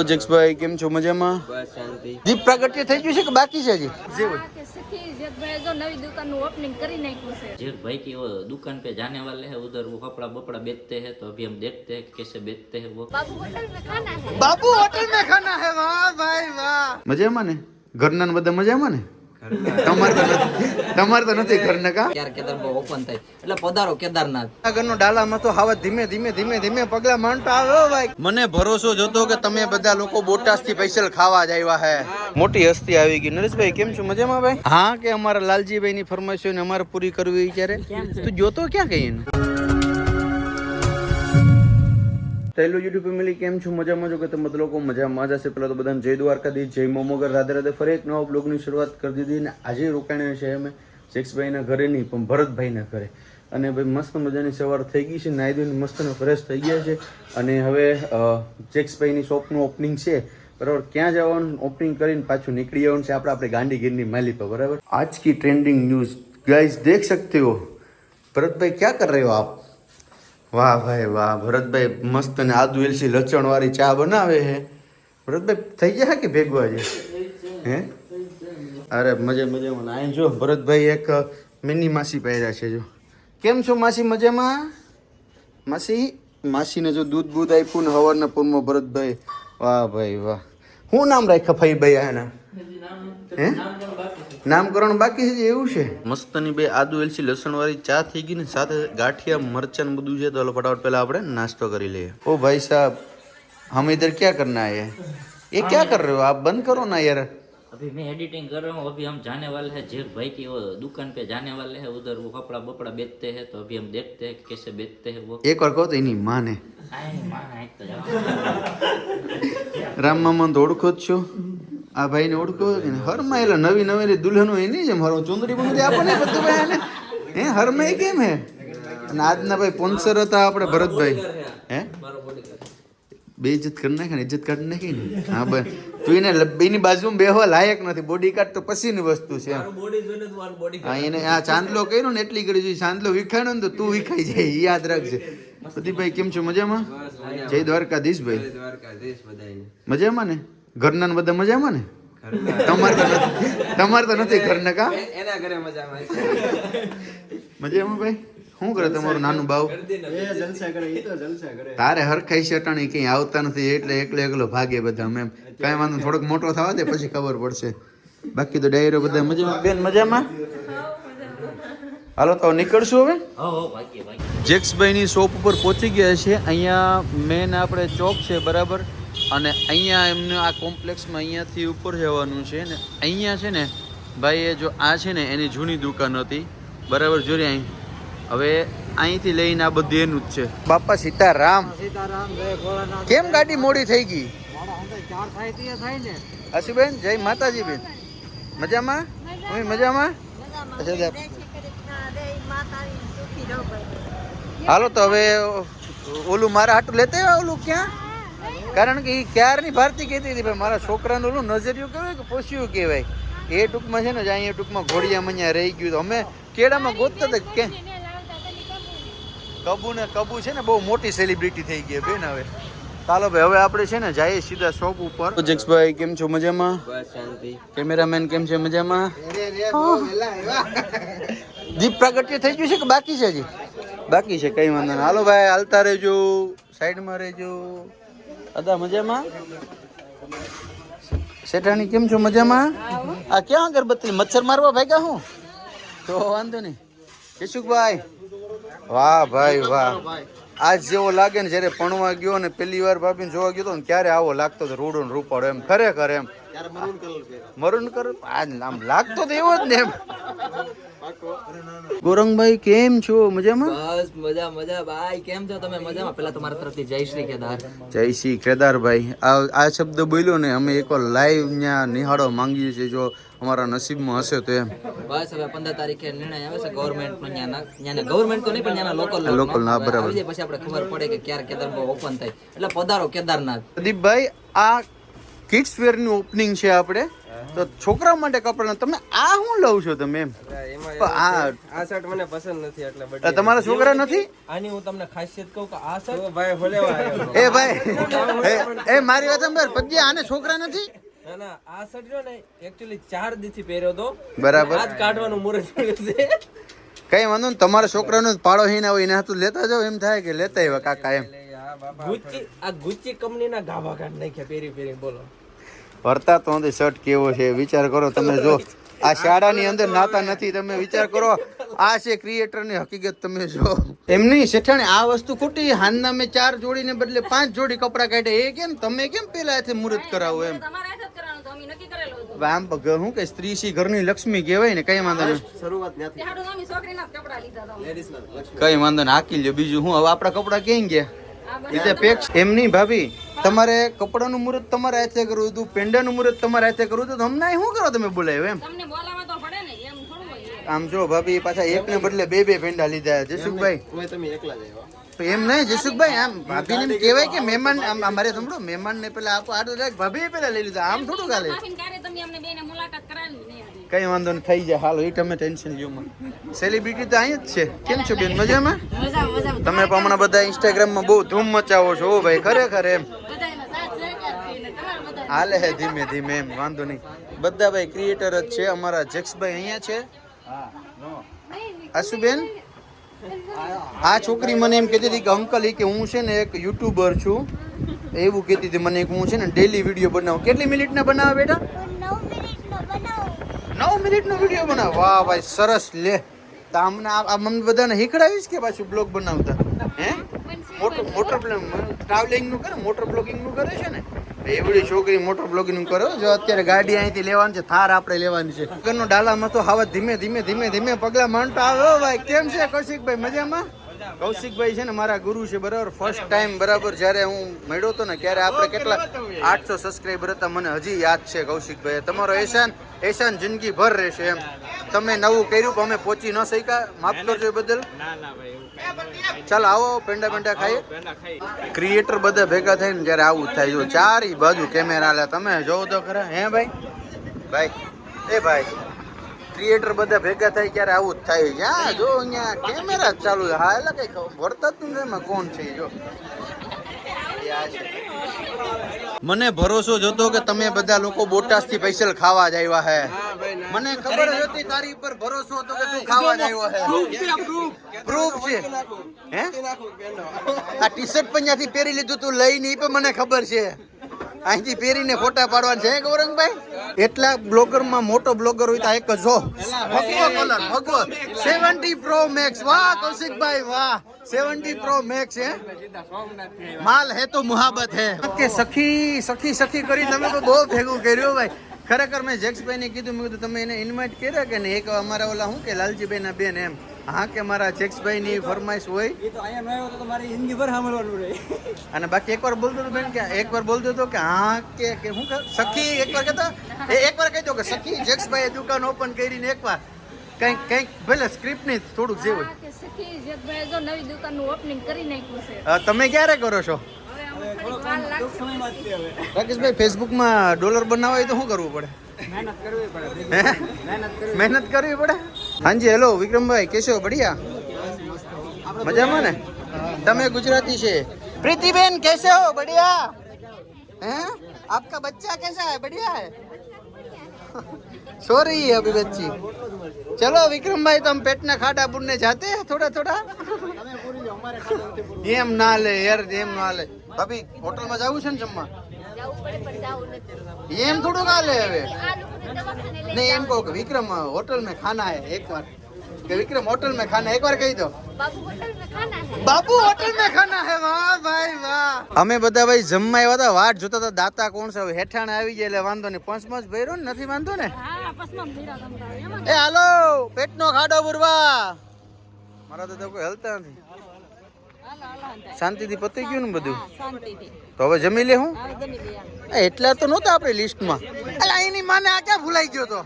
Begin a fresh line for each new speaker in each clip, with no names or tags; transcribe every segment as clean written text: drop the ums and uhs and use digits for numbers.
જક્ષભાઈ કેમ છો મજામાં?
બસ શાંતિ.
દીપ પ્રાગટ્ય થઈ ગયું છે કે બાકી છે હજી?
नई दुकान ओपनिंग करी नहीं है।
जेठ भाई की वो दुकान पे जाने वाले हैं, उधर वो कपड़ा बपड़ा बेचते हैं, तो अभी हम देखते हैं कि कैसे बेचते हैं वो।
बाबू होटल में खाना है।
બાપુ હોટલ में ખાના હે. વાહ ભાઈ વાહ. મજામાં ને? ઘરના ને બધા મજામાં ને? તમારે તો નથી ઘરના કા?
ક્યારે કેદારનાથ ઓપન થાય એટલે પધારો કેદારનાથ.
ઘરનો ડાલામાં તો હાવા ધીમે પગલા માંડતા આવ્યો ભાઈ. મને ભરોસો જોતો કે તમે બધા લોકો બોટાસ થી સ્પેશિયલ ખાવા જ આવ્યા હે. મોટી હસ્તી આવી ગઈ. નરેશભાઈ કેમ છો મજામાં ભાઈ? હા કે અમારા લાલજીભાઈ ની ફરમાઈશો ને અમારે પૂરી કરવી વિચારે. તું જોતો ક્યાં ગઈ એને? હેલો યુટ્યુબ ફેમિલી કેમ છો મજામાં છો કે તમે લોકો મજામાં જ હશે. પહેલાં તો બધાને જય દ્વારકાધીશ, જય મોમોગર, રાધે રાધે. ફરી એક નવા બ્લોગની શરૂઆત કરી દીધી અને આજે રોકાણા છે અમે શેખભાઈના ઘરે નહીં પણ ભરતભાઈના ઘરે. અને ભાઈ મસ્ત મજાની સવાર થઈ ગઈ છે, નાહી ધોઈને મસ્ત ફ્રેશ થઈ ગયા છે અને હવે શેખભાઈની શોપનું ઓપનિંગ છે બરાબર. ક્યાં જવાનું ઓપનિંગ કરીને પાછું નીકળી જવાનું છે આપણી ગાંધીગીરની માલી પર બરાબર. આજ કી ટ્રેન્ડિંગ ન્યૂઝ ગાइस देख सकते हो. भरतभाई क्या कर रहे हो आप? વાહ ભાઈ વાહ. ભરતભાઈ મસ્ત ને આદુ એલસી લચણ વાળી ચા બનાવે છે. ભરતભાઈ થઈ ગયા કે ભેગવા છે હે? અરે મજામાં. અહીં જો ભરતભાઈ એક મિની માસી પહેર્યા છે. જો કેમ છો માસી? મજામાં માસીને જો દૂધ આપ્યું ને હવારના પૂરમાં ભરતભાઈ. વાહ ભાઈ વાહ. શું નામ રાખ્યા ફઈભાઈ એના? હે નામકરણ બાકી છે એવું છે. મસ્તની બે આદુ એલસી લસણ વાળી ચા થઈ ગઈ ને સાથે ગાંઠિયા મરચાં બધું છે. તો ફટાફટ પહેલા આપણે નાસ્તો કરી લઈએ. ओ भाई साहब हम इधर क्या करना है? ये क्या कर रहे हो आप? बंद करो ना यार.
अभी मैं एडिटिंग कर रहा हूँ, अभी हम जाने वाले हैं जेठ भाई की वो दुकान पे जाने वाले हैं, उधर वो कपड़ा बपड़ा बेचते हैं, तो अभी हम देखते हैं कि कैसे बेचते हैं वो।
एक बार कहो तो एनी माने રામ મામા તો ઓળખો જ છો. આ ભાઈને ઓળખો કે હરમાં એટલે નવી દુલ્હનો એની જેમ હરો ચુંદડી બુંદડી આપો ને બધું ભાઈ આને હે હરમાં કેમ હે. અને આજના ભાઈ સ્પોન્સર હતા આપણે ભરતભાઈ. હે બે ઇજ્જત કરી નાખે ને, ઇજ્જત કાઢી નાખી ને. હા ભાઈ તું એને બેની બાજુમાં બેહવા લાયક નથી. બોડી કાર્ડ તો પછીની વસ્તુ છે. હા એને આ ચાંદલો કર્યો ને એટલી કરી જોઈએ. ચાંદલો વિખાણો ને તો તું વિખાઈ જાય, યાદ રાખજે. પ્રદીપભાઈ કેમ છો? મજામાં? જય દ્વારકાધીશ ભાઈ. મજામાં ને? ઘરના ને બધા મજામાં ને? તમારે તો નથી ઘરના કા?
એના ઘરે મજામાં
મજામાં ભાઈ. શું કરે તમારું નાનું બાવ? તારે હરખાઈ શટાણી કઈ આવતા નથી એટલે એકલો ભાગે બધા. એમ કઈ વાંધો, થોડોક મોટો થવા દે પછી ખબર પડશે. બાકી તો ડાયરો બધા મજામાં. બેન મજામાં? હાલો તો નીકળશું હવે. જેક્સભાઈની શોપ ઉપર પહોંચી ગયા છે. અહીંયા મેન આપણે ચોક છે બરાબર. અને અહીંયા એમને આ કોમ્પ્લેક્સમાં અહીંયાથી ઉપર જવાનું છે ને. અહીંયા છે ને ભાઈ એ જો આ છે ને એની જૂની દુકાન હતી બરાબર. જોરી અહીં હવે અહીંથી લઈને આ બધી એનું જ છે. બાપા સીતારામ. કેમ ગાડી મોડી થઈ ગઈ? હસીબેન જય માતાજી બેન. મજામાં? મજામાં? હાલો તો હવે ઓલું મારા હાટું લેતા આવ્યા. ઓલું ક્યાં? કારણ કે એ ક્યારની ભારતી કહેતી હતી ભાઈ મારા છોકરાનું ઓલું નજરિયું કહેવાય કે પોસ્યું કહેવાય. એ ટૂંકમાં છે ને અહીંયા ટૂંકમાં ઘોડિયામાં અહીંયા રહી ગયું. તો અમે કેળામાં ગોતતા હતા કે કબુ છે ને બહુ મોટી સેલિબ્રિટી થઈ ગઈ બેન. હવે ચાલો ભાઈ હવે આપણે છે ને જઈએ સીધા શોપ ઉપર. જક્ષભાઈ કેમ છો? મજામાં?
બસ શાંતિ.
કેમેરામેન કેમ છે? મજામાં? દીપ પ્રાગટ્ય થઈ ગયું છે કે બાકી છે હજી? બાકી છે, કઈ વાંધો નહીં. હાલો ભાઈ હાલતા રહેજો, સાઈડમાં રહેજો. અદા મજામાં? શેઠાણી કેમ છો? મજામાં? આ ક્યાં અગરબત્તી મચ્છર મારવા ભાગ્યા હું? તો વાંધો નહીં. કેશુભાઈ વાહ ભાઈ વાહ. આજ જેવો લાગે ને જયારે પણવા ગયો ને પહેલી વાર ભાભીને જોવા ગયો ને ક્યારે આવો લાગતો હતો. રૂડો ને રૂપાડો એમ ખરેખર એમ મરૂન કલર આમ લાગતો તો એવો જ ને એમ. ગોરંગભાઈ કેમ છો? મજામાં?
બસ મજા ભાઈ. કેમ છો તમે? મજામાં? પેલા તમારા તરફથી જય શ્રી કેદાર.
જય શ્રી કેદારભાઈ. આ શબ્દ બોલ્યો ને અમે એકવાર લાઈવ ત્યાં નિહાળો માંગીએ છીએ જો અમારા નસીબમાં હશે તો એમ.
બસ હવે 15 તારીખે નિર્ણય આવે છે ગવર્મેન્ટ નો. ત્યાંના ગવર્મેન્ટ તો નહીં પણ ત્યાંના
લોકલ ના બરાબર.
પછી આપણે ખબર પડે કે ક્યારે કેદારનાથ ઓપન થાય એટલે પધારો કેદારનાથ.
પ્રદીપભાઈ આ કિડ્સ વેર નું ઓપનિંગ છે આપણે તો છોકરાઓ માટે કપડા તમે આ શું લવ છો તમે એમ
એમાં
પણ
આ શર્ટ મને પસંદ નથી એટલે
આ તમારા છોકરા નથી
આની હું તમને ખાસિયત કહું કે આ શર્ટ ભાઈ ભોલેવા આવ્યો
એ ભાઈ એ મારી વાત સાંભળ પદ્યા આને છોકરા નથી
ના ના આ શર્ટ જો ને એકચ્યુઅલી 4 દિવસથી પહેર્યો તો
બરાબર
આજ કાઢવાનું મુહૂર્ત મળ્યું છે
કઈ વાંધો નહીં તમારા છોકરાનો પાડો હીના હોય એના હાથું લેતા જાવ એમ થાય કે લેતા આવ્યા કાકા એમ
ગુચ્ચી કંપનીના ગાભા કાઢ નાખ્યા પહેરી બોલો
ભરતા તો નથી શર્ટ કેવો છે વિચાર કરો તમે જો આ શાળાની અંદર નાતા નથી તમે વિચાર કરો આ છે ક્રિએટરની હકીકત તમે જો એમ નહીં શેઠાણી આ વસ્તુ ખોટી હાલના મેં 4 જોડીને બદલે 5 જોડી કપડા કાઢ્યા એ કેમ તમે કેમ પેલા હાથે મુહૂર્ત કરાવો એમ
તમારે હાથ જ કરવાનું તો અમે નક્કી કરેલું હતું
આમ હું કે સ્ત્રી સી ઘરની લક્ષ્મી કહેવાય ને કઈ વાંધો નહીં
તે હાડું અમે છોકરીના જ કપડાં લીધા હતા
કઈ વાંધો નહીં હાકી લ્યો બીજું હું હવે આપણા કપડા ક્યાં ગયા
આ
રીતે પેક્સ એમ નહીં ભાભી તમારે કપડાનું મુહૂર્ત તમારે હાથે કરવું હતું પેંડાનું મુહૂર્ત તમારે હાથે કરવું હતું તો અમને શું કરો તમે બોલાવ્યો એમ
તમને બોલાવા તો પડે ને એમ થોડું હોય
આમ જો ભાભી પાછા એકને બદલે બે પેંડા લીધા જસુખભાઈ
તમે એકલા જ આવ્યા
એમ નહીં જસુખભાઈ આમ ભાભીને એમ કહેવાય કે મહેમાન આમ અમારે સમજો મહેમાન ને પેલા આપો આડું લાગ ભાભીએ પેલા લઈ લીધા આમ થોડું ચાલે
માફીન ક્યારે તમે અમને બેને મુલાકાત કરાવી નહીં હતી.
કઈ વાંધો નહીં થઈ જાય હાલો એ તમે ટેન્શન લ્યો માં સેલિબ્રિટી તો અહીં જ છે કેમ છો બેન મજામાં તમે પણ હમણાં બધા ઇન્સ્ટાગ્રામમાં બહુ ધૂમ મચાવો છો ઓ ભાઈ ખરેખર એમ
બધાયનો સાથ સહકાર કરીને તમારે બધા
હાલે હે ધીમે ધીમે એમ વાંધો નહીં બધા ભાઈ ક્રિએટર જ છે અમારા જેક્સભાઈ અહીંયા છે આશુબેન આ છોકરી મને એમ કહેતી હતી કે અંકલ કે હું છે ને એક યુટ્યુબર છું એવું કહેતી હતી મને કે હું છે ને ડેલી વિડીયો બનાવું કેટલી મિનિટના બનાવે બેટા 9 મિનિટનો વિડીયો બનાવ વાહ ભાઈ સરસ લે તો આમને આ મને બધાને શીખડાવીશ કે પાછું બ્લોગ બનાવતા હે મોટર ટ્રાવેલિંગ નું કરે મોટર બ્લોગિંગ નું કરે છે ને એવડી છોકરી મોટર બ્લોગિંગ નું કરો જો અત્યારે ગાડી અહીંથી લેવાની છે થાર આપણે લેવાની છે ઘરનો ડાલામાં તો હાવત ધીમે પગલા માંડતો આવ્યો ભાઈ કેમ છે કૌશિકભાઈ મજામાં કૌશિકભાઈ છે ને મારા ગુરુ છે બરાબર ફર્સ્ટ ટાઈમ બરાબર જ્યારે હું મળ્યો હતો ને ત્યારે આપણે કેટલા 800 સબસ્ક્રાઈબર હતા મને હજી યાદ છે કૌશિકભાઈ તમારો એહસાન જિંદગી ભર રહેશે એમ તમે નવું કર્યું પણ અમે પહોંચી ન શક્યા માફ કરજો એ બદલ ચાલ આવો પેંડા ખાઈએ ક્રિએટર બધા ભેગા થઈને જ્યારે આવું જ થાય જો ચારી બાજુ કેમેરા લે તમે જોવો તો ખરા હે ભાઈ એ ભાઈ ક્રિએટર બધા ભેગા થાય ત્યારે આવું જ થાય જ્યાં જો અહીંયા કેમેરા જ ચાલુ છે હા એટલે કઈ વર્તા જ નથી એમાં કોણ છે જો મને ભરોસો જતો કે તમે બધા લોકો બોટાસ થી સ્પેશિયલ ખાવા જ આવ્યા હે મને ખબર હતી તારી પર ભરોસો હતો કે તું ખાવા જ આવ્યો હે પ્રૂફ છે હે આ ટી શર્ટ પણ ત્યાંથી પહેરી લીધું તું લઈ નહીં પણ મને ખબર છે અહીંથી પહેરીને ફોટા પાડવાના છે ગૌરંગભાઈ એટલા બ્લોગરમાં મોટો બ્લોગર હોય તો એક જો ભગવો 70 પ્રો મેક્સ વાહ કૌશિકભાઈ વાહ 70 પ્રો મેક્સ હે માલ હે તો મુહાબત હે કે સખી કરી તમે તો બહુ ભેગું કર્યું ભાઈ ખરેખર મેં જેક્સભાઈ ને કીધું મેં કીધું તમે એને ઇન્વાઇટ કર્યા કે ને એક અમારા ઓલા શું કે લાલજીભાઈ ના બેન એમ હા કે મારા જેક્સભાઈ ની ફરમાઈશ હોય અને બાકી એકવાર બોલતો હતો બેન કે એકવાર બોલતો હતો કે હા કે શું સખી એકવાર કહેતા એકવાર કહી દો કે સખી જેક્સભાઈ દુકાન ઓપન કરીને એકવાર કંઈક ભલે સ્ક્રિપ્ટ નહીં થોડુંક જેવું
હા કે સખી જેઠભાઈ જો નવી દુકાનનું ઓપનિંગ કરી નાખ્યું છે
તમે ક્યારે કરો છો
હવે અમને થોડીક વાર લાગશે
રાકેશભાઈ ફેસબુકમાં ડોલર બનાવવા હોય તો શું કરવું પડે મહેનત કરવી પડે હાજી હેલો વિક્રમભાઈ કેશો બઢિયા મજામાં ને તમે ગુજરાતી છે પ્રીતિબેન कैसे हो बढ़िया हैं आपका बच्चा कैसा है बढ़िया है सो रही है अभी बच्ची चलो विक्रम भाई तो हम पेटना खाटा पुरने जाते हैं थोड़ा એમ ના લે યાર એમ ના લે ભાભી હોટલમાં જવું છે ને જમવા
જવું પડે પણ જવું નથી
એમ થોડું ના લે હવે
આ લોકોને દવાખાને લઈ
नहीं एम को विक्रम होटल में खाना है एक बार कि विक्रम होटल में खाना एक बार कही दो
બાબુ હોટલ में खाना है
बाबू होटल में खाना है वाह भाई वाह અમે બધા ભાઈ જમવા આવ્યા હતા વાટ જોતા હતા દાતા કોણ છે હેઠાણ આવી જાય એટલે વાંધો નહીં પંચમચ ભર્યો ને નથી વાંધો ને
હા પસમાં ભીડા તમતા એમાં
એ હાલો પેટનો ખાડો બુરવા મારા તો કોઈ હલતા નથી શાંતિથી પતી ગયું ને બધું
શાંતિથી
તો હવે જમી લે હું
હવે જમી લઈએ
એટલા તો નહોતા આપણે લિસ્ટમાં અલા એની માને આ ક્યાં ભૂલાઈ ગયો તો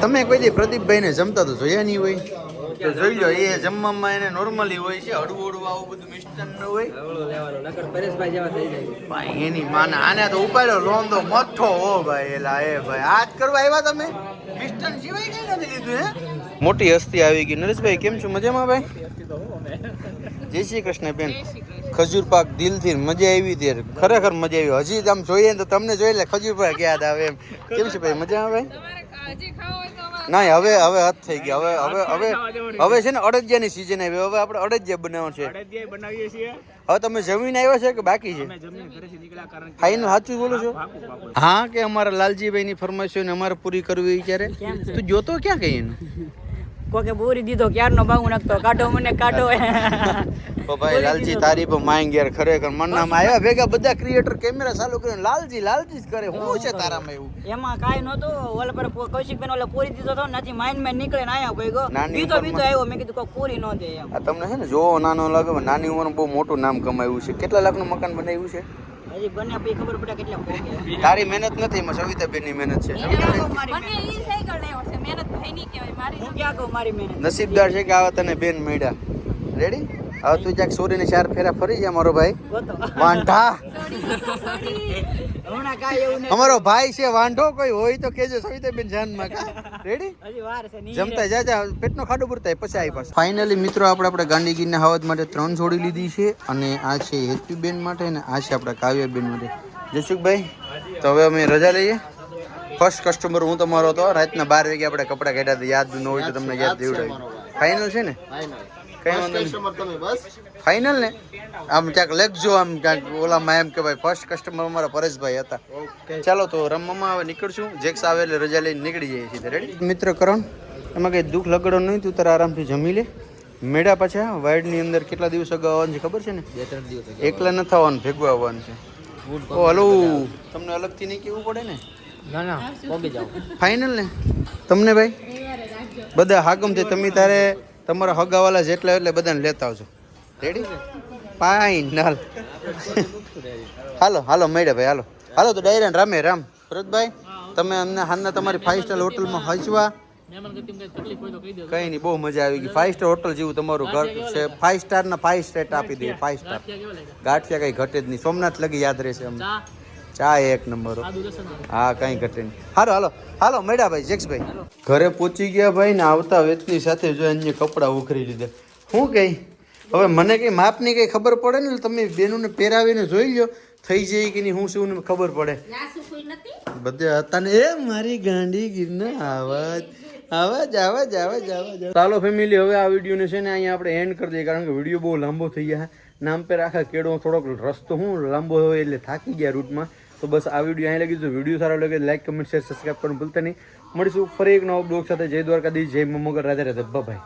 તમે કોઈ દી પ્રદીપભાઈને જમતા તો જોયા નહીં હોય તો જોઈ લો, એ જમવામાં એને નોર્મલી હોય છે, હળવું હળવું આવું બધું મિષ્ટાન ન હોય.
પરેશભાઈ જેવા થઈ જાય.
ભાઈ એની માને આને તો ઉપાડ્યો લોંદો મઠ્ઠો હો ભાઈ. એલા એ ભાઈ આજ કરવા આવ્યા તમે? મિષ્ટાન સિવાય કઈ નથી લીધું હે? મોટી હસ્તી આવી ગઈ. નરેશભાઈ કેમ છો? મજામાં ભાઈ? જય શ્રી કૃષ્ણ બેન. ખજૂર પાક દિલથી મજા આવી ત્યારે, ખરેખર મજા આવી. હજી આમ જોઈએ ને તો તમને જોઈ લે ખજૂર પાક યાદ આવે એમ. કેમ છે ભાઈ? મજામાં ભાઈ? ના હવે હવે હદ થઈ ગયા. હવે હવે હવે હવે છે ને અડદિયાની સિઝન આવી. હવે આપણે અડદિયા બનાવવાનું છે. હવે તમે જમીને આવ્યા છે કે બાકી છે? ફાઈનલ સાચું બોલો છો? હા કે અમારા લાલજીભાઈ ની ફરમાઈશો ને અમારે પૂરી કરવી ત્યારે તું જોતો ક્યાં ગઈ એનું?
કોકે બોરી દીધો ક્યારનો બાહુ નાખતો કાઢો મને કાઢો.
તો ભાઈ લાલજી તારી પર માંગ યાર, ખરેખર મનનામાં આવ્યા ભેગા બધા ક્રિએટર કેમેરા ચાલુ કરીને લાલજી લાલજી જ કરે. શું છે તારામાં એવું?
એમાં કાઈ નહોતું. ઓલા પર કૌશિકબેન ઓલા પૂરી દીધો તો નથી માઇન્ડ માં નીકળે ને આયા કોઈ ગો
નાની
બીતો બીતો આવ્યો. મેં કીધું કોઈ પૂરી ન દે એમ.
આ તમને છે ને જોવો નાનો લાગે, નાની ઉંમરમાં બહુ મોટું નામ કમાયું છે. કેટલા લાખનું મકાન બનાવ્યું છે?
હજી બને પછી ખબર પડે કેટલા પોકે.
તારી મહેનત નથી, એમાં સવિતાબેન ની મહેનત છે.
મને ઈ સાયકલ લેવો છે, મહેનત થઈ નહીં કહેવાય મારી.
હું ક્યાં કહું મારી મહેનત.
નસીબદાર છે કે આવા તને બેન મળ્યા. રેડી? હવે તું જ્યાંક સોરીને 4 ફેરા ફરી જા મારો ભાઈ.
ગોતો
વાંઢા
હમણાં કાંઈ એવું નહીં.
અમારો ભાઈ છે વાંઢો, કોઈ હોય તો કેજો સવિતાબેન જાનમાં. કા રેડી?
હજી વાર છે નહીં.
જમતા જા પેટનો ખાડો પૂરતા પછી આવી પાસે. ફાઇનલી મિત્રો આપણે ગાંધીગીરના હવદ માટે 3 જોડી લીધી છે, અને આ છે હેતવીબેન માટે અને આ છે આપણા કાવ્યાબેન માટે. જયસુખભાઈ તો હવે અમે રજા લઈએ. ફર્સ્ટ કસ્ટમર હું તમારો હતો. રાતના 12 વાગે આપણે કપડાં કાઢ્યા હતા. યાદ ન હોય તો તમને યાદ દેવડાવી. ફાઇનલ છે ને? કઈ વાંધો નહીં. ફાઇનલ ને? આમ ક્યાંક લખજો, આમ ક્યાંક ઓલામાં એમ કે ભાઈ ફર્સ્ટ કસ્ટમર અમારા પરેશભાઈ હતા. ચાલો તો રમવામાં હવે નીકળશું. જેક્સ આવે એટલે રજા લઈને નીકળી જઈએ છીએ. રેડી? મિત્ર કરણ, એમાં કઈ દુઃખ લગડો નહીં, તું તારા આરામથી જમી લે. મેળા પાછા વાઇડની અંદર કેટલા દિવસ અગાઉ આવવાનું છે ખબર છે ને?
2-3 દિવસ
એકલા નથી આવવાનું, ભેગું આવવાનું છે. ઓ હલો, તમને અલગથી નહીં કેવું પડે ને?
ના ના પોગી જાવ.
ફાઇનલ ને? તમને ભાઈ બધા હાગમ છે. તમે તારે તમારા હગાવાલા જેટલા એટલે બધાને લેતા આવજો. રેડી? ફાઇનલ. હાલો હાલો મેળે ભાઈ, હાલો હાલો તો ડાયરા રામે રામ. ભરતભાઈ તમે અમને હાલના તમારી 5 સ્ટાર હોટલમાં હસવા કઈ નહીં, બહુ મજા આવી ગઈ. 5 સ્ટાર હોટલ જેવું તમારું ઘર છે. 5 સ્ટારના 5 સ્ટેટ આપી દઈએ. 5 સ્ટાર ગાંઠિયા કઈ ઘટે જ નહીં. સોમનાથ લગી યાદ રહેશે અમને. ચા 1 નંબર. હા કઈ ઘટે નહીં. હાલો હાલો હાલો મેળા ભાઈ. જેક્સભાઈ ઘરે પહોંચી ગયા ભાઈ ને આવતા વેચની સાથે જો અન્ય કપડાં ઉખરી લીધા. શું કઈ હવે મને કઈ માપની કઈ ખબર પડે ને, તમે બેનોને પહેરાવીને જોઈ લો થઈ જાય કે નહીં, હું શું ખબર પડે. બધે હતા ને એ મારી ગાંડી ગીરના આવાજ આવાજ આવાજ આવાજ આવાજ. ચાલો ફેમિલી હવે આ વિડીયોને છે ને અહીંયા આપણે એન્ડ કરી દઈએ, કારણ કે વિડીયો બહુ લાંબો થઈ ગયા. નામ પર આખા કેળો થોડોક રસ્તો હું લાંબો હોય એટલે થાકી ગયા રૂટમાં. તો બસ આ વિડીયો અહીં લગી. જો વિડીયો સારો લાગે લાઈક કમેન્ટ શેર સબસ્ક્રાઈબ કરવાનું ભૂલતા નહીં. મળીશું ફરી એક નવો બ્લોગ સાથે. જય દ્વારકાધીશ, જય મોગલ, રાધે રાધે, બાય.